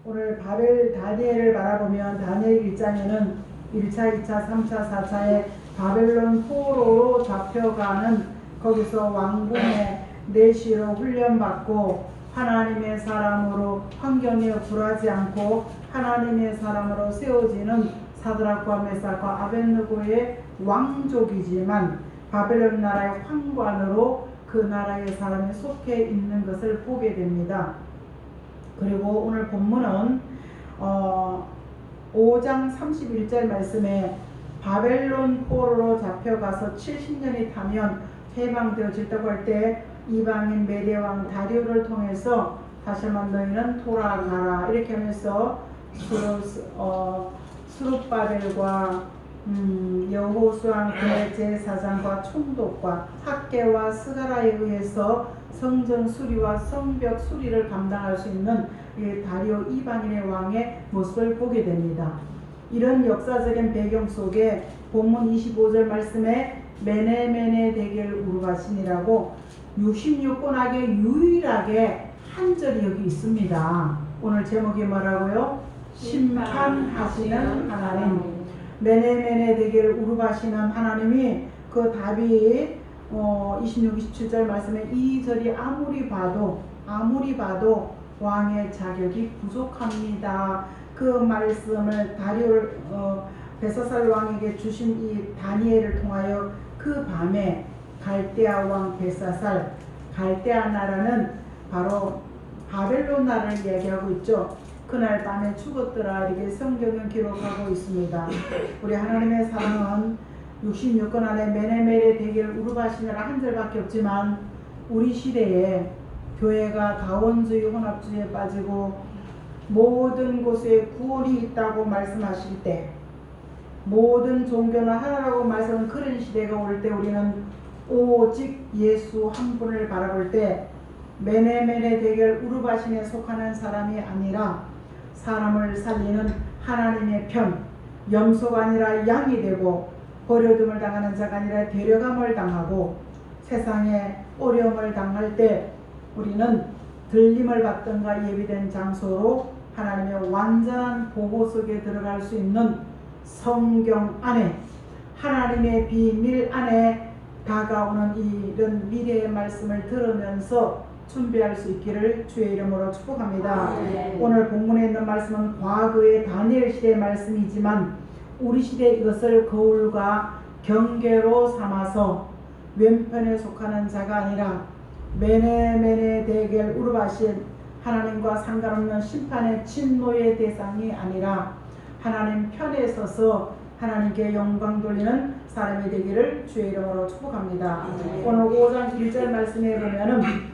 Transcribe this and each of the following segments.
오늘 바벨 다니엘을 바라보면 다니엘 1장에는 1차, 2차, 3차, 4차에 바벨론 포로로 잡혀가는 거기서 왕궁의 내시로 훈련받고 하나님의 사람으로 환경에 굴하지 않고 하나님의 사람으로 세워지는 사드락과 메삭과 아벳느고의 왕족이지만 바벨론 나라의 황관으로 그 나라의 사람이 속해 있는 것을 보게 됩니다. 그리고 오늘 본문은 5장 31절 말씀에 바벨론 포로로 잡혀가서 70년이 타면 해방되어질다고 할 때 이방인 메대왕 다리오를 통해서 다시 한번 너희는 돌아가라 이렇게 하면서 스룹바벨과 여호수아 대제사장과 총독과 학계와 스가라에 의해서 성전 수리와 성벽 수리를 감당할 수 있는 다리오 이방인의 왕의 모습을 보게 됩니다. 이런 역사적인 배경 속에 본문 25절 말씀에 메네메네 대겔 우르바신이라고 66권하게 유일하게 한 절이 여기 있습니다. 오늘 제목이 뭐라고요? 심판하시는 하나님. 메네메네 대겔 우르바신은 하나님이 그 다윗 26, 27절 말씀에 이 절이 아무리 봐도 왕의 자격이 부족합니다. 그 말씀을 벨사살 왕에게 주신 이 다니엘을 통하여 그 밤에 갈대아 왕 벨사살, 갈대아 나라는 바로 바벨론 나라를 이야기하고 있죠. 그날 밤에 죽었더라 이렇게 성경은 기록하고 있습니다. 우리 하나님의 사랑은 66권 안에 메네메네 대겔 우르바신이라 한 절밖에 없지만 우리 시대에 교회가 다원주의 혼합주의에 빠지고 모든 곳에 구원이 있다고 말씀하실 때 모든 종교는 하나라고 말씀하는 그런 시대가 올 때 우리는 오직 예수 한 분을 바라볼 때 메네메네 대겔 우르바신에 속하는 사람이 아니라 사람을 살리는 하나님의 편, 염소가 아니라 양이 되고 버려둠을 당하는 자가 아니라 데려감을 당하고 세상에 어려움을 당할 때 우리는 들림을 받던가 예비된 장소로 하나님의 완전한 보호 속에 들어갈 수 있는 성경 안에 하나님의 비밀 안에 다가오는 이런 미래의 말씀을 들으면서 준비할 수 있기를 주의 이름으로 축복합니다. 오늘 본문에 있는 말씀은 과거의 다니엘 시대의 말씀이지만 우리 시대 이것을 거울과 경계로 삼아서 왼편에 속하는 자가 아니라 메네메네 대겔 우르바신 하나님과 상관없는 심판의 진노의 대상이 아니라 하나님 편에 서서 하나님께 영광 돌리는 사람이 되기를 주의 이름으로 축복합니다. 오늘 5장 1절 말씀에 보면은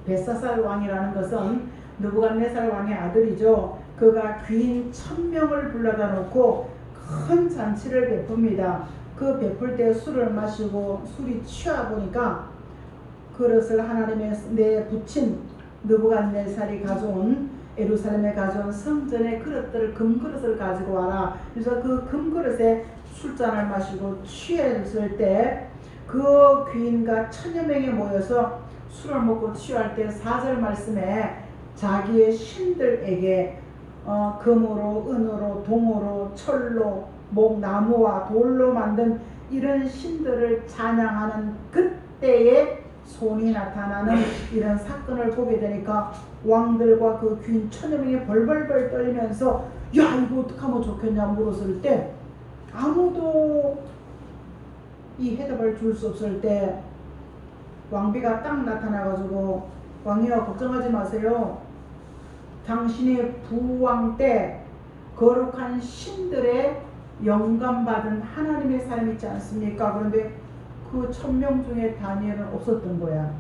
벨사살 왕이라는 것은 느부갓네살 왕의 아들이죠. 그가 귀인 1000명을 불러다 놓고 큰 잔치를 베풉니다. 그 베풀 때 술을 마시고 술이 취하 보니까 그릇을 하나님의 내 붙인 느부갓네살이 가져온 예루살렘에 가져온 성전의 그릇들을 금그릇을 가지고 와라. 그래서 그 금그릇에 술잔을 마시고 취했을 때 그 귀인과 1000여 명이 모여서 술을 먹고 취할 때 4절 말씀에 자기의 신들에게 금으로 은으로 동으로 철로 목나무와 돌로 만든 이런 신들을 찬양하는 그때에 손이 나타나는 이런 사건을 보게 되니까 왕들과 그 귀인 1000여 명이 벌벌벌 떨면서 야 이거 어떡하면 좋겠냐 물었을 때 아무도 이 해답을 줄 수 없을 때 왕비가 딱 나타나가지고 왕이여 걱정하지 마세요. 당신의 부왕 때 거룩한 신들의 영감받은 하나님의 사람 있지 않습니까? 그런데 그 1000명 중에 다니엘은 없었던 거야.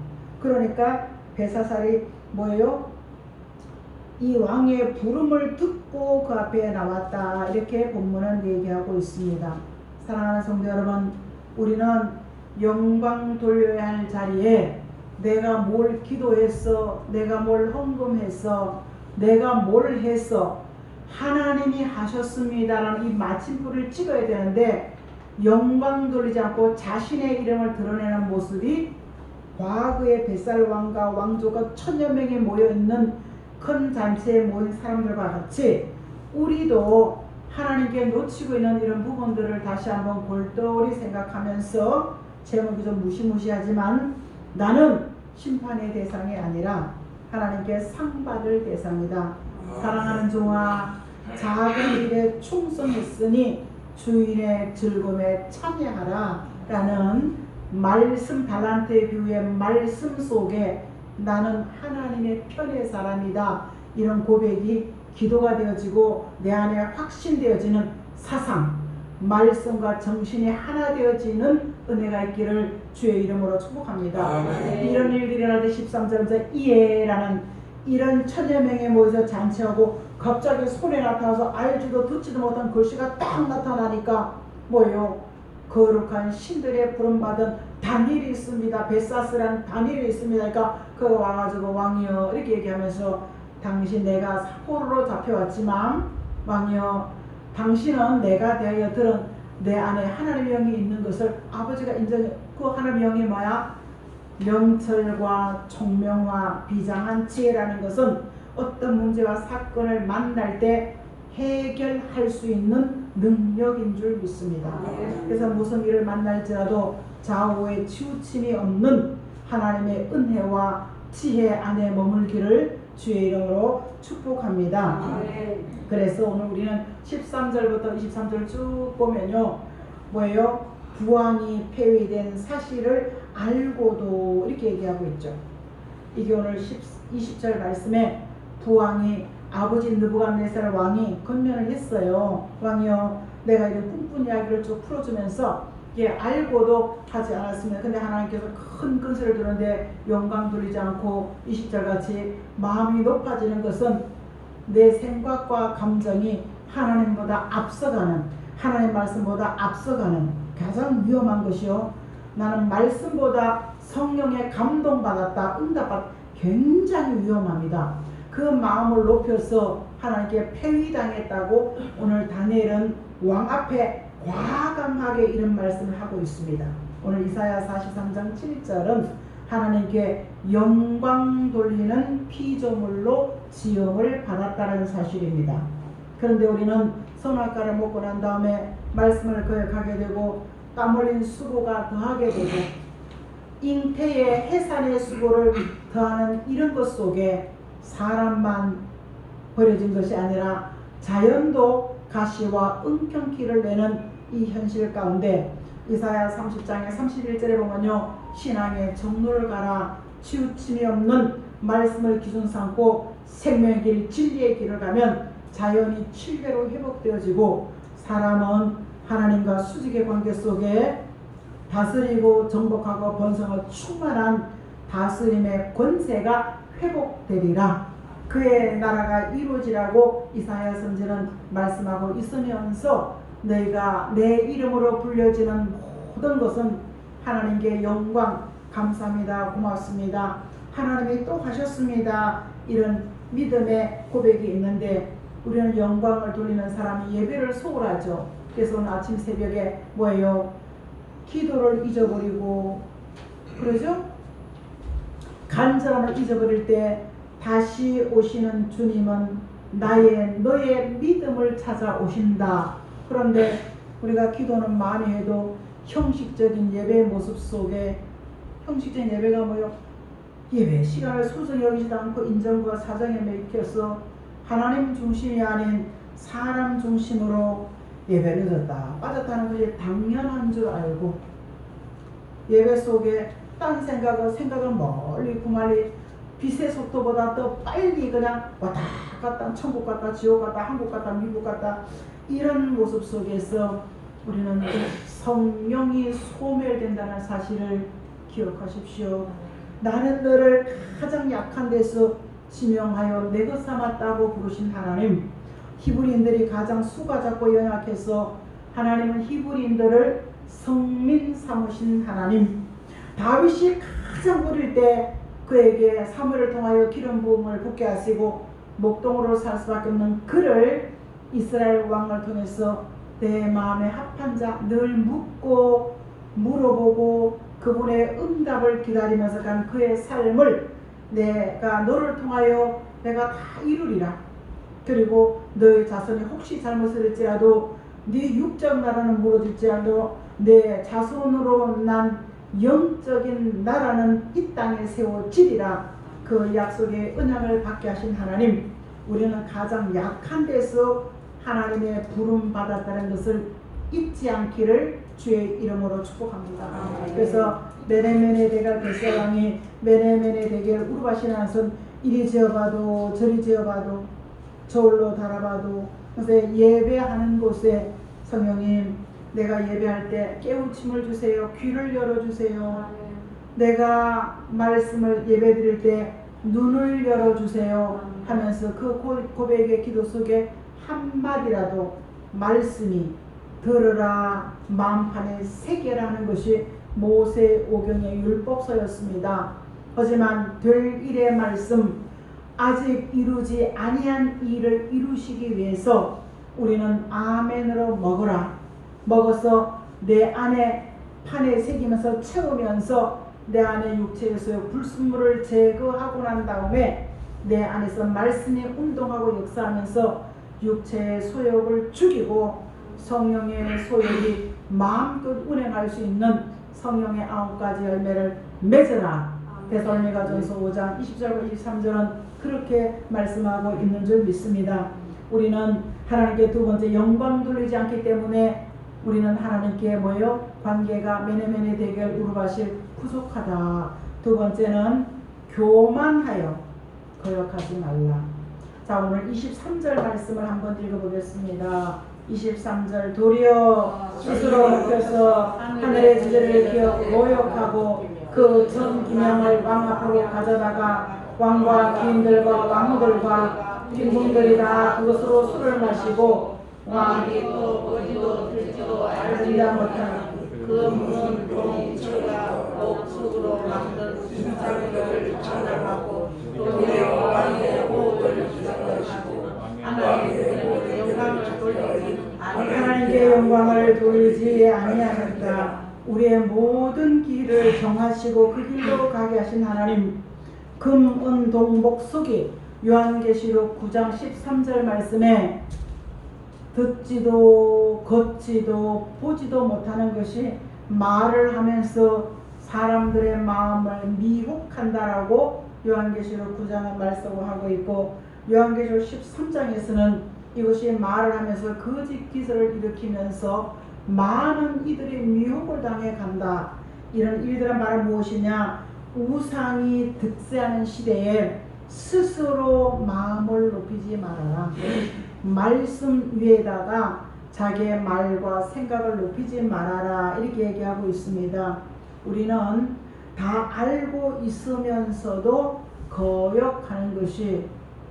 그러니까 벨사살이 뭐예요? 이 왕의 부름을 듣고 그 앞에 나왔다. 이렇게 본문은 얘기하고 있습니다. 사랑하는 성도 여러분, 우리는 영광 돌려야 할 자리에 내가 뭘 기도했어, 내가 뭘 헌금했어, 내가 뭘 했어, 하나님이 하셨습니다라는 이 마침표를 찍어야 되는데 영광 돌리지 않고 자신의 이름을 드러내는 모습이 과거의 벳살 왕과 왕조가 1000여 명이 모여있는 큰 잔치에 모인 사람들과 같이 우리도 하나님께 놓치고 있는 이런 부분들을 다시 한번 골똘히 생각하면서, 제목이 좀 무시무시하지만 나는 심판의 대상이 아니라 하나님께 상 받을 대상이다. 사랑하는 종아, 작은 일에 충성했으니 주인의 즐거움에 참여하라 라는 말씀, 달란트의 비유의 말씀 속에 나는 하나님의 편의 사람이다, 이런 고백이 기도가 되어지고 내 안에 확신되어지는 사상, 말씀과 정신이 하나 되어지는 은혜가 있기를 주의 이름으로 축복합니다. 아멘. 이런 일들이 일어날 때 13절에서 이해라는 이런 천여 명에 모여서 잔치하고 갑자기 손에 나타나서 알지도 듣지도 못한 글씨가 딱 나타나니까 뭐예요? 거룩한 신들의 부름받은 다니엘이 있습니다. 벳사스라는 다니엘이 있습니다. 그러니까 그가 와가지고 왕이여 이렇게 얘기하면서, 당신 내가 포로로 잡혀왔지만 왕이여 당신은 내가 대하여 들은 내 안에 하나님의 영이 있는 것을 아버지가 인정해. 그 하나님의 영이 뭐야? 명철과 총명과 비장한 지혜라는 것은 어떤 문제와 사건을 만날 때 해결할 수 있는 능력인 줄 믿습니다. 그래서 무슨 일을 만날지라도 좌우에 치우침이 없는 하나님의 은혜와 지혜 안에 머물기를 주의 이름으로 축복합니다. 그래서 오늘 우리는 13절부터 23절 쭉 보면요, 뭐예요? 부왕이 폐위된 사실을 알고도 이렇게 얘기하고 있죠. 이게 오늘 20절 말씀에 부왕이 아버지 느부갓네살 왕이 건면을 했어요. 왕이여, 내가 이런 꿈꾼 이야기를 쭉 풀어주면서 이게 알고도 하지 않았습니다. 근데 하나님께서 큰 근세를 주는데 영광 돌리지 않고 20절 같이 마음이 높아지는 것은 내 생각과 감정이 하나님보다 앞서가는, 하나님 말씀보다 앞서가는 가장 위험한 것이요, 나는 말씀보다 성령의 감동받았다, 응답받았다, 굉장히 위험합니다. 그 마음을 높여서 하나님께 폐위당했다고 오늘 다니엘은 왕 앞에 과감하게 이런 말씀을 하고 있습니다. 오늘 이사야 43장 7절은 하나님께 영광 돌리는 피조물로 지음을 받았다는 사실입니다. 그런데 우리는 선악과를 먹고 난 다음에 말씀을 거역하게 되고 땀 흘린 수고가 더하게 되고 잉태의 해산의 수고를 더하는 이런 것 속에 사람만 버려진 것이 아니라 자연도 가시와 은경기를 내는 이 현실 가운데 이사야 30장의 31절에 보면요, 신앙의 정로를 가라, 치우침이 없는 말씀을 기준 삼고 생명의 길, 진리의 길을 가면 자연이 7배로 회복되어지고 사람은 하나님과 수직의 관계 속에 다스리고 정복하고 번성을 충만한 다스림의 권세가 회복되리라. 그의 나라가 이루어지라고 이사야 선지는 말씀하고 있으면서 너희가 내 이름으로 불려지는 모든 것은 하나님께 영광, 감사합니다, 고맙습니다, 하나님이 또 하셨습니다, 이런 믿음의 고백이 있는데 우리는 영광을 돌리는 사람이 예배를 소홀하죠. 그래서 오늘 아침 새벽에 뭐예요? 기도를 잊어버리고 그러죠? 간절함을 잊어버릴 때 다시 오시는 주님은 너의 믿음을 찾아오신다. 그런데 우리가 기도는 많이 해도 형식적인 예배의 모습 속에, 형식적인 예배가 뭐요? 예배 시간을 소중히 여기지도 않고 인정과 사정에 맥혀서 하나님 중심이 아닌 사람 중심으로 예배를 드렸다 빠졌다는 것이 당연한 줄 알고 예배 속에 딴 생각은 멀리 구말리 빛의 속도보다 더 빨리 그냥 왔다 갔다 천국 갔다 지옥 갔다 한국 갔다 미국 갔다 이런 모습 속에서 우리는 성령이 소멸된다는 사실을 기억하십시오. 나는 너를 가장 약한 데서 지명하여 내 것 삼았다고 부르신 하나님, 히브리인들이 가장 수가 작고 연약해서 하나님은 히브리인들을 성민 삼으신 하나님, 다윗이 가장 어릴 때 그에게 사무엘을 통하여 기름 부음을 붓게 하시고 목동으로 살 수밖에 없는 그를 이스라엘 왕을 통해서 내 마음에 합한 자 늘 묻고 물어보고 그분의 응답을 기다리면서 간 그의 삶을 내가 너를 통하여 내가 다 이루리라. 그리고 너의 자손이 혹시 잘못을 했지라도 네 육적 나라는 무너질지라도 내 자손으로 난 영적인 나라는 이 땅에 세워지리라. 그 약속의 언약을 받게 하신 하나님, 우리는 가장 약한 데서 하나님의 부름 받았다는 것을 잊지 않기를 주의 이름으로 축복합니다. 그래서 메네메네 대갈 베세왕이 메네메네 대갈 우르바시나 손 이리 지어봐도 저리 지어봐도 저울로 달아봐도, 그래서 예배하는 곳에 성령님, 내가 예배할 때 깨우침을 주세요. 귀를 열어주세요. 내가 말씀을 예배드릴 때 눈을 열어주세요 하면서 그 고백의 기도 속에 한마디라도 말씀이 들으라 마음판에 새겨라는 것이 모세 오경의 율법서였습니다. 하지만 될 일의 말씀, 아직 이루지 아니한 일을 이루시기 위해서 우리는 아멘으로 먹으라, 먹어서 내 안에 판에 새기면서 채우면서 내 안에 육체에서 불순물을 제거하고 난 다음에 내 안에서 말씀이 운동하고 역사하면서 육체의 소욕을 죽이고 성령의 소욕이 마음껏 운행할 수 있는 성령의 9가지 열매를 맺으라. 데살로니가전서 5장 20절과 23절은 그렇게 말씀하고 있는 줄 믿습니다. 우리는 하나님께 두 번째 영광 돌리지 않기 때문에 우리는 하나님께 뭐요? 관계가 메네메네 대결 우르바실 부족하다. 두 번째는 교만하여 거역하지 말라. 자, 오늘 23절 말씀을 한번 읽어보겠습니다. 23절, 도리어 스스로 높여서 하늘의 주제를 기억 모욕하고 그 전 기명을 왕 앞으로 가져다가 왕과 귀인들과 왕후들과 빈궁들이 다 그것으로 술을 마시고 왕이 또 어디도 들지도 알지 못한 그 무슨 동체가 옥수로 만든 신상을 찬양하고 도리어 왕의 호흡을 기상하시고 하나님께 영광을 돌리지 아니하셨다. 우리의 모든 길을 정하시고 그 길로 가게 하신 하나님, 금, 은, 동, 목, 속이 요한계시록 9장 13절 말씀에 듣지도 걷지도 보지도 못하는 것이 말을 하면서 사람들의 마음을 미혹한다라고 요한계시록 9장은 말씀하고 있고, 요한계시록 13장에서는 이것이 말을 하면서 거짓 기사를 일으키면서 많은 이들이 미혹을 당해 간다. 이런 일들의 말은 무엇이냐? 우상이 득세하는 시대에 스스로 마음을 높이지 말아라. 말씀 위에다가 자기의 말과 생각을 높이지 말아라. 이렇게 얘기하고 있습니다. 우리는 다 알고 있으면서도 거역하는 것이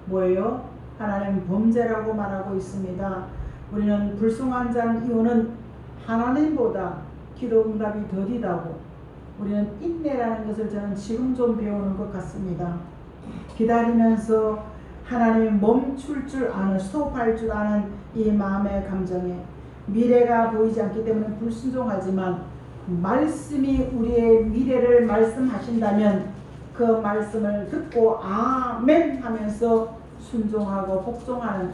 뭐예요? 하나님 범죄라고 말하고 있습니다. 우리는 불순한 자는 이유는 하나님보다 기도 응답이 더디다고, 우리는 인내라는 것을 저는 지금 좀 배우는 것 같습니다. 기다리면서 하나님이 멈출 줄 아는, 스톱할 줄 아는 이 마음의 감정에 미래가 보이지 않기 때문에 불순종하지만 말씀이 우리의 미래를 말씀하신다면 그 말씀을 듣고 아멘 하면서 순종하고 복종하는,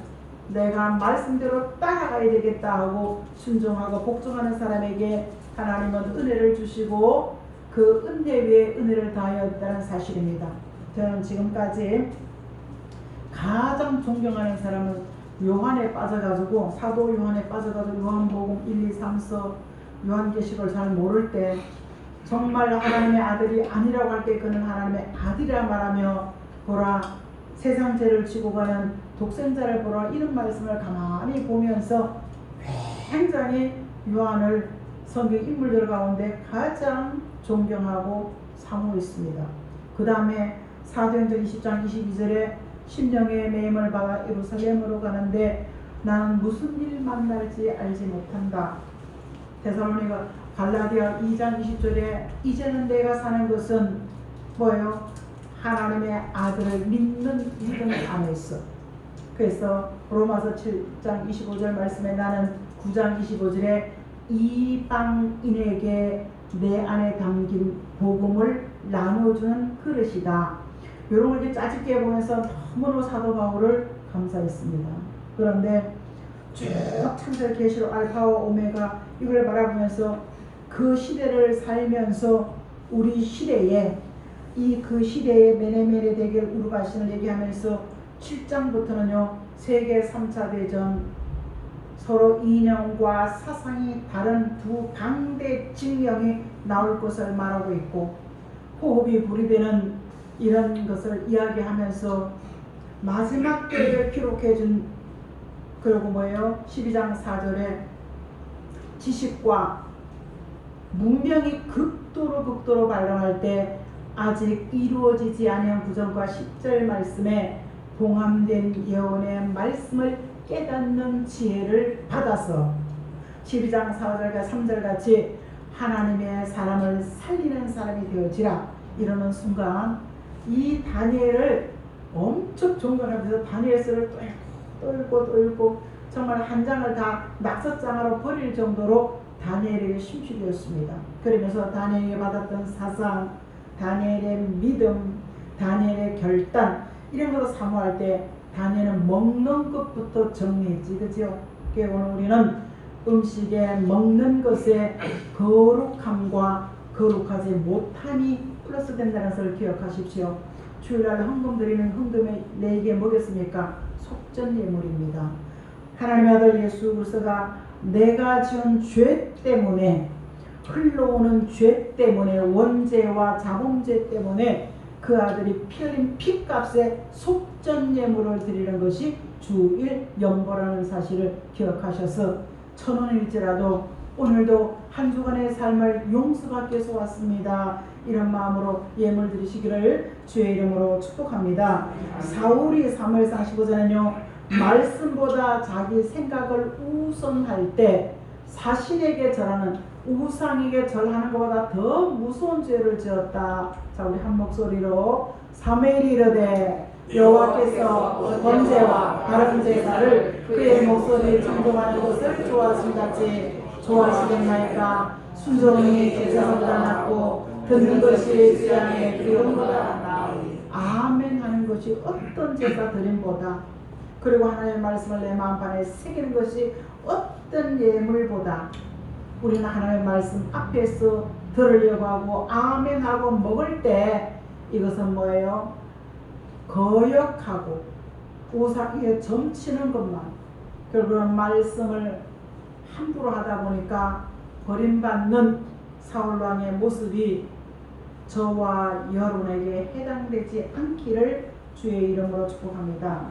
내가 말씀대로 따라가야 되겠다 하고 순종하고 복종하는 사람에게 하나님은 은혜를 주시고 그 은혜 위에 은혜를 더하였다는 사실입니다. 저는 지금까지 가장 존경하는 사람은 요한에 빠져가지고, 사도 요한에 빠져가지고 요한복음 1, 2, 3서 요한계시록을 잘 모를 때 정말 하나님의 아들이 아니라고 할 때 그는 하나님의 아들이라 말하며 보라 세상 죄를 지고 가는 독생자를 보라, 이런 말씀을 가만히 보면서 굉장히 요한을 성경 인물들 가운데 가장 존경하고 사모했습니다. 그 다음에 사도행전 20장 22절에 심령의 매임을 받아 예루살렘으로 가는데 나는 무슨 일 만날지 알지 못한다. 데살로니가 갈라디아 2장 20절에 이제는 내가 사는 것은 뭐예요? 하나님의 아들을 믿는 믿음 안에 있어. 그래서 로마서 7장 25절 말씀에 나는 9장 25절에 이방인에게 내 안에 담긴 복음을 나눠주는 그릇이다. 이런 걸 이렇게 짜집게 보면서 너무너무 사도 바울을 감사했습니다. 그런데 쭉 창세기 계시록 알파와 오메가 이걸 바라보면서 그 시대를 살면서 우리 시대에 그 시대의 메네메네 대결 우르바신을 얘기하면서 7장부터는요 세계 3차 대전 서로 이념과 사상이 다른 두 강대 진영이 나올 것을 말하고 있고 호흡이 불이되는 이런 것을 이야기하면서 마지막 때를 기록해준 그리고 뭐예요? 12장 4절에 지식과 문명이 극도로 발달할 때 아직 이루어지지 않은 구절과 10절 말씀에 봉함된 예언의 말씀을 깨닫는 지혜를 받아서 12장 4절과 3절 같이 하나님의 사람을 살리는 사람이 되어지라 이러는 순간 이 다니엘을 엄청 존경하면서 다니엘서를 또 읽고 정말 한 장을 다 낙서장으로 버릴 정도로 다니엘에게 심취되었습니다. 그러면서 다니엘이 받았던 사상, 다니엘의 믿음, 다니엘의 결단 이런 것을 사모할 때 다니엘은 먹는 것부터 정리했지, 그죠? 오늘 우리는 음식에 먹는 것에 거룩함과 거룩하지 못함이 플러스 된다는 것을 기억하십시오. 주일날 헌금 드리는 헌금에 내게 뭐겠습니까? 속전 예물입니다. 하나님의 아들 예수 그리스도가 내가 지은 죄 때문에 흘러오는 죄 때문에 원죄와 자범죄 때문에 그 아들이 피 흘린 피값에 속전 예물을 드리는 것이 주일 연보라는 사실을 기억하셔서 1000원일지라도 오늘도 한 주간의 삶을 용서받기 위해서 왔습니다. 이런 마음으로 예물 드리시기를 주의 이름으로 축복합니다. 사울이 사무엘상 15장은요 말씀보다 자기 생각을 우선할 때 사신에게 절하는 우상에게 절하는 것보다 더 무서운 죄를 지었다. 자, 우리 한 목소리로 사무엘이 이르되 여호와께서 번제와 다른 제사를 그의 목소리를 청종하는 것을 좋아하신다지 좋아하시겠나이까. 순종이 제사보다 낫고 듣는 것이 주양의 기름보다 나으니. 아멘 하는 것이 어떤 제사 드림보다 그리고 하나님의 말씀을 내 마음판에 새기는 것이 어떤 예물보다 우리는 하나님의 말씀 앞에서 들으려고 하고 아멘 하고 먹을 때 이것은 뭐예요? 거역하고 우상에 점치는 것만 그런 말씀을 함부로 하다 보니까 버림받는 사울왕의 모습이 저와 여러분에게 해당되지 않기를 주의 이름으로 축복합니다.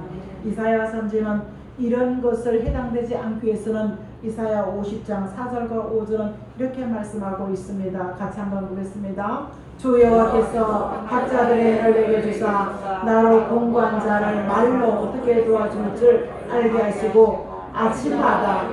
이사야 선지는 이런 것을 해당되지 않기 위해서는 이사야 50장 4절과 5절은 이렇게 말씀하고 있습니다. 같이 한번 보겠습니다. 주 여호와께서 학자들의 해를 내게 주사 나로 공부한 자를 말로 어떻게 도와줄 줄 알게 하시고 아침마다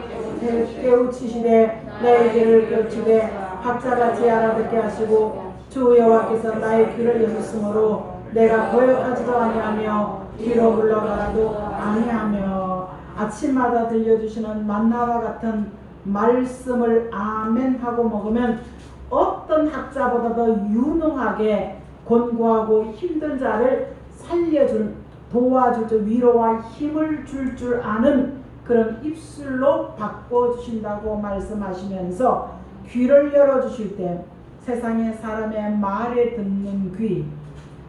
깨우치시되 나의 길을 깨우치되 학자같이 알아듣게 하시고 주 여호와께서 나의 귀를 여셨으므로 내가 거역하지도 아니하며 뒤로 물러가라도 아니하며 아침마다 들려주시는 만나와 같은 말씀을 아멘 하고 먹으면 어떤 학자보다 더 유능하게 권고하고 힘든 자를 살려줄 도와줄 줄 위로와 힘을 줄 아는 그런 입술로 바꿔주신다고 말씀하시면서 귀를 열어주실 때 세상의 사람의 말에 듣는 귀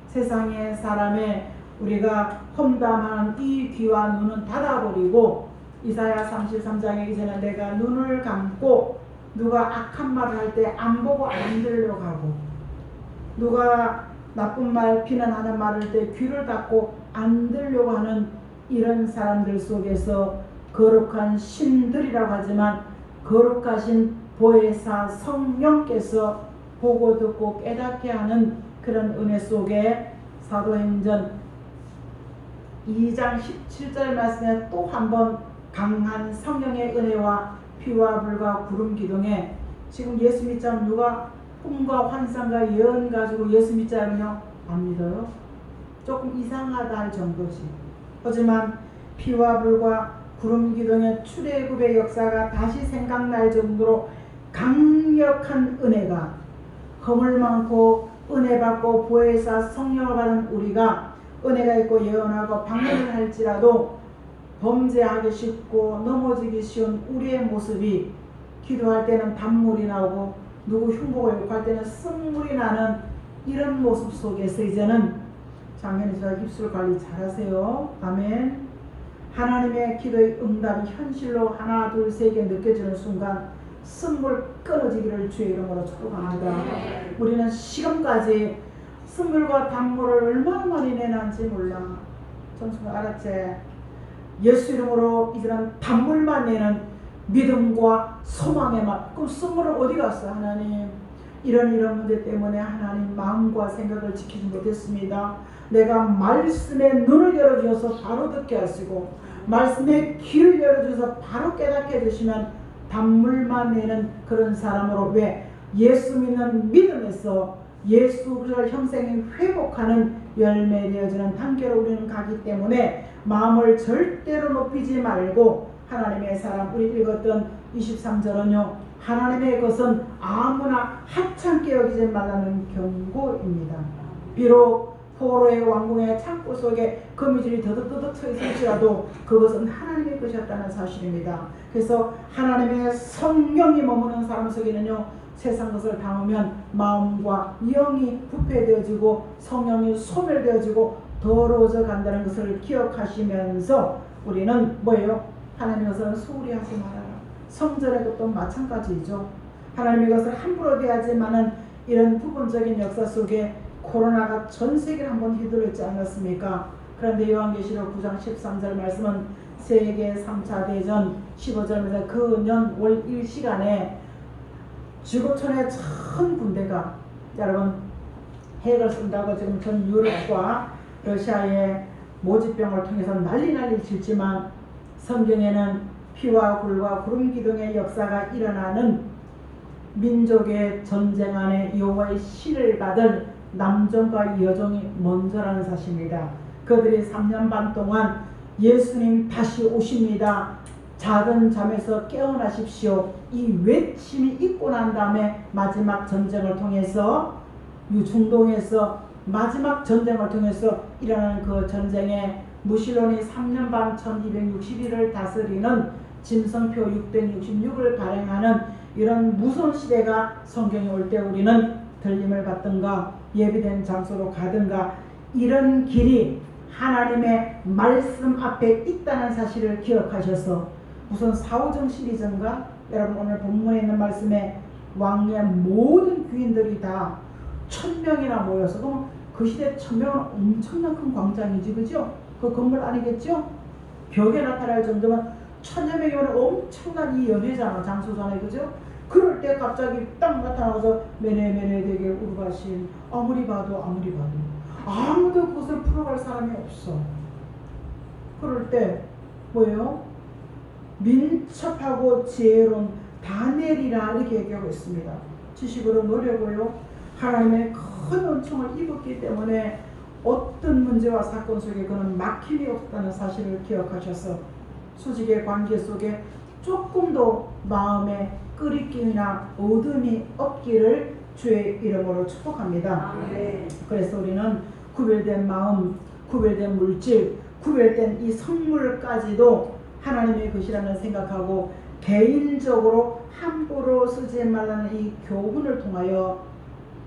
세상의 사람의 우리가 험담하는 이 귀와 눈은 닫아버리고 이사야 33장에 이제는 내가 눈을 감고 누가 악한 말을 할 때 안 보고 안 들으려고 하고 누가 나쁜 말 비난하는 말을 할 때 귀를 닫고 안 들으려고 하는 이런 사람들 속에서 거룩한 신들이라고 하지만 거룩하신 보혜사 성령께서 보고 듣고 깨닫게 하는 그런 은혜 속에 사도행전 2장 17절 말씀에 또 한 번 강한 성령의 은혜와 피와 불과 구름 기둥에 지금 예수 믿자면 누가 꿈과 환상과 예언 가지고 예수 믿자면요 안 믿어요. 조금 이상하다 할 정도지. 하지만 피와 불과 구름 기둥의 출애굽의 역사가 다시 생각날 정도로 강력한 은혜가 허물 많고 은혜 받고 보혜사 성령을 받은 우리가 은혜가 있고 예언하고 방언을 할지라도 범죄하기 쉽고 넘어지기 쉬운 우리의 모습이 기도할 때는 단물이 나오고 누구 흉보고 욕할 때는 쓴물이 나는 이런 모습 속에서 이제는 장현희 저 입술 관리 잘하세요. 아멘. 하나님의 기도의 응답이 현실로 하나 둘 세 개 느껴지는 순간 쓴물 끊어지기를 주의 이름으로 축복합니다. 우리는 지금까지 쓴물과 단물을 얼마나 많이 내놨는지 몰라. 정수 알았지? 예수 이름으로 이제는 단물만 내는 믿음과 소망의 맛. 그럼 쓴물은 어디 갔어? 하나님 이런 문제 때문에 하나님 마음과 생각을 지키지 못했습니다. 내가 말씀의 눈을 열어주셔서 바로 듣게 하시고 말씀의 귀를 열어주셔서 바로 깨닫게 해주시면 단물만 내는 그런 사람으로 왜 예수 믿는 믿음에서 예수 그리스도를 형생이 회복하는 열매 되어지는 단계로 우리는 가기 때문에 마음을 절대로 높이지 말고 하나님의 사람 우리 읽었던 23절은요 하나님의 것은 아무나 하찮게 여기지 말라는 경고입니다. 비록 포로의 왕궁의 창고 속에 거미줄이 더덕더덕 쳐 있을지라도 그것은 하나님의 것이었다는 사실입니다. 그래서 하나님의 성령이 머무는 사람 속에는요 세상 것을 담으면 마음과 영이 부패되어지고 성령이 소멸되어지고 더러워져 간다는 것을 기억하시면서 우리는 뭐예요? 하나님의 것은 소홀히 하지 말아라. 성전의 것도 마찬가지죠. 하나님의 것을 함부로 대하지만은 이런 부분적인 역사 속에 코로나가 전 세계를 한번 휘둘렀지 않았습니까? 그런데 요한계시록 9장 13절 말씀은 세계 3차 대전 15절에서 그 년 월 1시간에 지구촌의 전 군대가 여러분 핵을 쏜다고 지금 전 유럽과 러시아의 모집병을 통해서 난리 치지만 성경에는 피와 굴과 구름 기둥의 역사가 일어나는 민족의 전쟁 안에 여호와의 신을 받은 남종과 여종이 먼저라는 사실입니다. 그들이 3년 반 동안 예수님 다시 오십니다. 작은 잠에서 깨어나십시오. 이 외침이 있고 난 다음에 마지막 전쟁을 통해서 중동에서 마지막 전쟁을 통해서 일어나는 그 전쟁에 무실론이 3년 반 1260일을 다스리는 짐승표 666을 발행하는 이런 무서운 시대가 성경에 올 때 우리는 들림을 받든가 예비된 장소로 가든가 이런 길이 하나님의 말씀 앞에 있다는 사실을 기억하셔서 무슨 사오정 시리즈인가? 여러분 오늘 본문에 있는 말씀에 왕의 모든 귀인들이 다 1000명이나 모여서 그럼 그 시대 1000명은 엄청난 큰 광장이지 그죠? 그 건물 아니겠죠? 벽에 나타날 정도면 1000여 명이면 엄청난 이 연회잖아 장소잖아요 그죠? 그럴 때 갑자기 딱 나타나서 메네 되게 우르바신 아무리 봐도 아무도 그것을 풀어갈 사람이 없어. 그럴 때 뭐예요? 민첩하고 지혜로운 다니엘이라 이렇게 얘기하고 있습니다. 지식으로 노력으로 하나님의 큰 은총을 입었기 때문에 어떤 문제와 사건 속에 그는 막힘이 없다는 사실을 기억하셔서 수직의 관계 속에 조금도 마음에 끓이낌이나 어둠이 없기를 주의 이름으로 축복합니다. 그래서 우리는 구별된 마음, 구별된 물질, 구별된 이 성물까지도 하나님의 것이라는 생각하고 개인적으로 함부로 쓰지 말라는 이 교훈을 통하여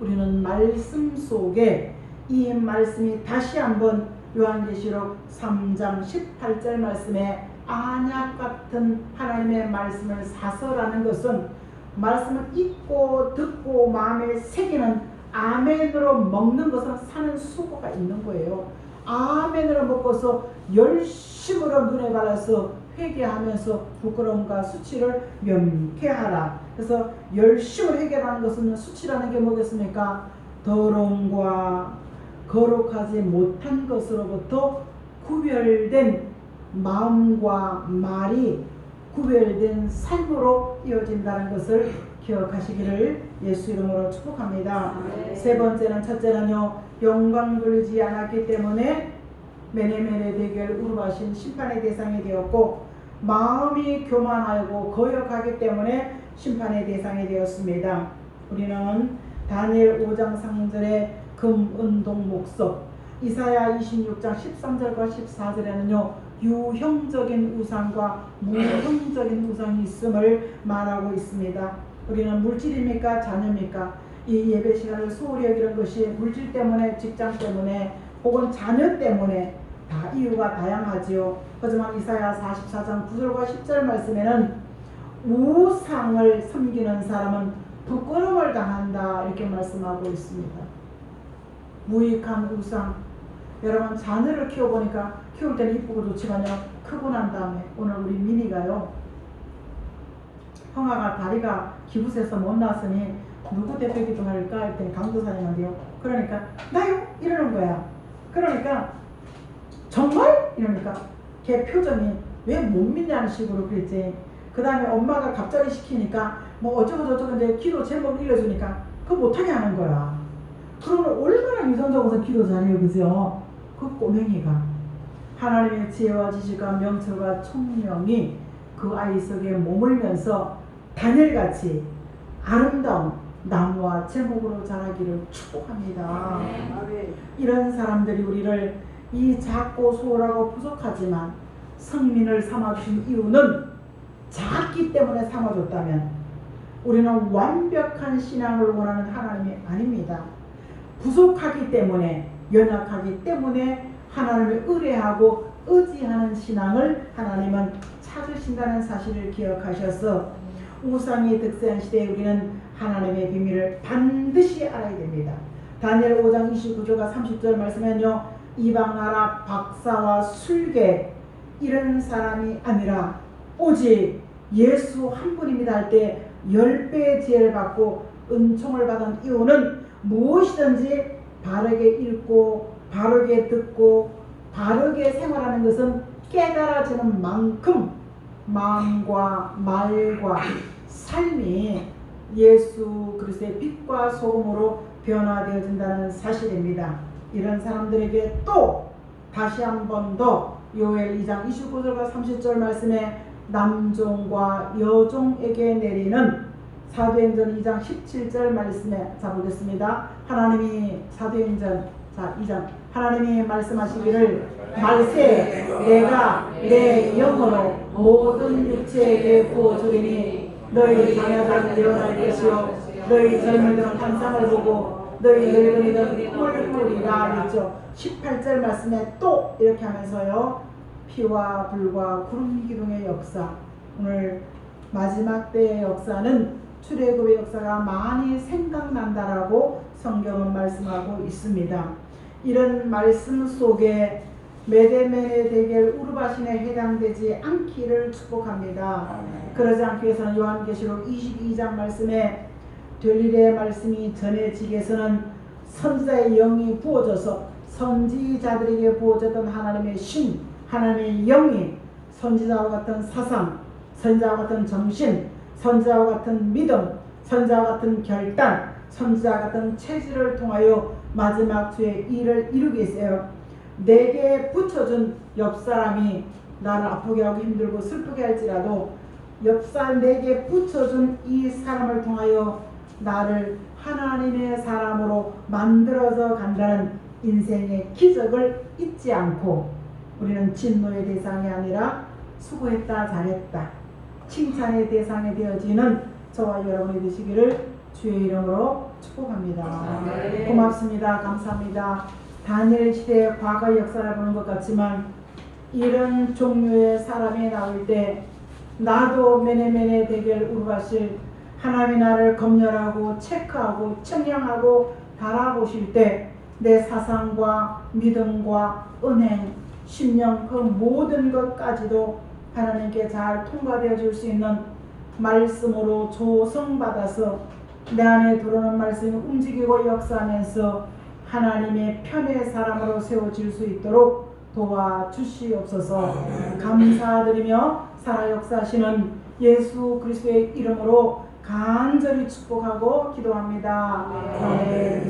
우리는 말씀 속에 이 말씀이 다시 한번 요한계시록 3장 18절 말씀에 안약 같은 하나님의 말씀을 사서라는 것은 말씀을 읽고 듣고 마음에 새기는 아멘으로 먹는 것은 사는 수고가 있는 거예요. 아멘으로 먹고서 열심으로 눈에 발라서 회개하면서 부끄러움과 수치를 면케하라. 그래서 열심을 회개하는 것은 수치라는 게 뭐겠습니까? 더러움과 거룩하지 못한 것으로부터 구별된 마음과 말이 구별된 삶으로 이어진다는 것을 기억하시기를 예수 이름으로 축복합니다. 세 번째는 첫째는요 영광 돌리지 않았기 때문에 메네메네 대결 우르바신 심판의 대상이 되었고 마음이 교만하고 거역하기 때문에 심판의 대상이 되었습니다. 우리는 다니엘 5장 상절의 금, 은, 동, 목석, 이사야 26장 13절과 14절에는요 유형적인 우상과 무형적인 우상이 있음을 말하고 있습니다. 우리는 물질입니까? 자녀입니까? 이 예배 시간을 소홀히 여기는 것이 물질 때문에, 직장 때문에, 혹은 자녀 때문에 다 이유가 다양하지요. 하지만 이사야 44장 9절과 10절 말씀에는 우상을 섬기는 사람은 부끄러움을 당한다 이렇게 말씀하고 있습니다. 무익한 우상. 여러분 자녀를 키워보니까 키울 때는 이쁘고 좋지만요 크고 난 다음에 오늘 우리 미니가요 형아가 다리가 기부세서 못 나왔으니 누구 대표기도 할까 했더니 강도사님한테요. 그러니까 나요 이러는 거야. 그러니까 정말? 이러니까 걔 표정이 왜 못 믿냐는 식으로 그랬지. 그 다음에 엄마가 갑자기 시키니까 뭐 어쩌고저쩌고 이제 기도 제목 읽어주니까 그거 못하게 하는 거야. 그러면 얼마나 유선적으로 기도 잘해요, 그죠? 그 꼬맹이가 하나님의 지혜와 지식과 명철과 총명이 그 아이 속에 머물면서 다늘같이 아름다운 나무와 제목으로 자라기를 축복합니다. 이런 사람들이 우리를 이 작고 소홀하고 부족하지만 성민을 삼아주신 이유는 작기 때문에 삼아줬다면 우리는 완벽한 신앙을 원하는 하나님이 아닙니다. 부족하기 때문에, 연약하기 때문에 하나님을 의뢰하고 의지하는 신앙을 하나님은 찾으신다는 사실을 기억하셔서 우상이 득세한 시대에 우리는 하나님의 비밀을 반드시 알아야 됩니다. 다니엘 5장 29절과 30절 말씀은요 이방나라 박사와 술개 이런 사람이 아니라 오직 예수 한 분입니다 할 때 10배의 지혜를 받고 은총을 받은 이유는 무엇이든지 바르게 읽고 바르게 듣고 바르게 생활하는 것은 깨달아지는 만큼 마음과 말과 삶이 예수 그리스도의 빛과 소금으로 변화되어진다는 사실입니다. 이런 사람들에게 또 다시 한 번 더 요엘 2장 29절과 30절 말씀에 남종과 여종에게 내리는 사도행전 2장 17절 말씀에 보겠습니다. 하나님이 사도행전 2장 하나님이 말씀하시기를 말세 내가 내 영으로 모든 육체에게 부어주리니 너희 자녀들은 예언할 것이요 너희 젊은이들은 환상을 보고 너희 늙은이들은 꿈을 꾸리라 했죠. 18절 말씀에 또 이렇게 하면서요 피와 불과 구름 기둥의 역사, 오늘 마지막 때의 역사는 출애굽의 역사가 많이 생각난다라고 성경은 말씀하고 있습니다. 이런 말씀 속에 메데메네 대결 우르바신에 해당되지 않기를 축복합니다. 그러지 않기 위해서는 요한계시록 22장 말씀에 될 일의 말씀이 전해지기 위해서는 선지자의 영이 부어져서 선지자들에게 부어졌던 하나님의 신, 하나님의 영이 선지자와 같은 사상, 선지자와 같은 정신, 선지자와 같은 믿음, 선지자와 같은 결단, 선지자와 같은 체질을 통하여 마지막 주의 일을 이루기 위해서요. 내게 붙여준 옆사람이 나를 아프게 하고 힘들고 슬프게 할지라도 내게 붙여준 이 사람을 통하여 나를 하나님의 사람으로 만들어서 간다는 인생의 기적을 잊지 않고 우리는 진노의 대상이 아니라 수고했다 잘했다 칭찬의 대상이 되어지는 저와 여러분이 되시기를 주의 이름으로 축복합니다. 고맙습니다. 감사합니다. 다니엘 시대의 과거 역사를 보는 것 같지만 이런 종류의 사람이 나올 때 나도 메네메네 대결 우르바실 하나님이 나를 검열하고 체크하고 청량하고 달아보실 때 내 사상과 믿음과 은행, 신령 그 모든 것까지도 하나님께 잘 통과되어 줄 수 있는 말씀으로 조성받아서 내 안에 들어오는 말씀이 움직이고 역사하면서 하나님의 편의 사람으로 세워질 수 있도록 도와주시옵소서. 감사드리며 살아 역사하시는 예수 그리스도의 이름으로 간절히 축복하고 기도합니다. 아멘.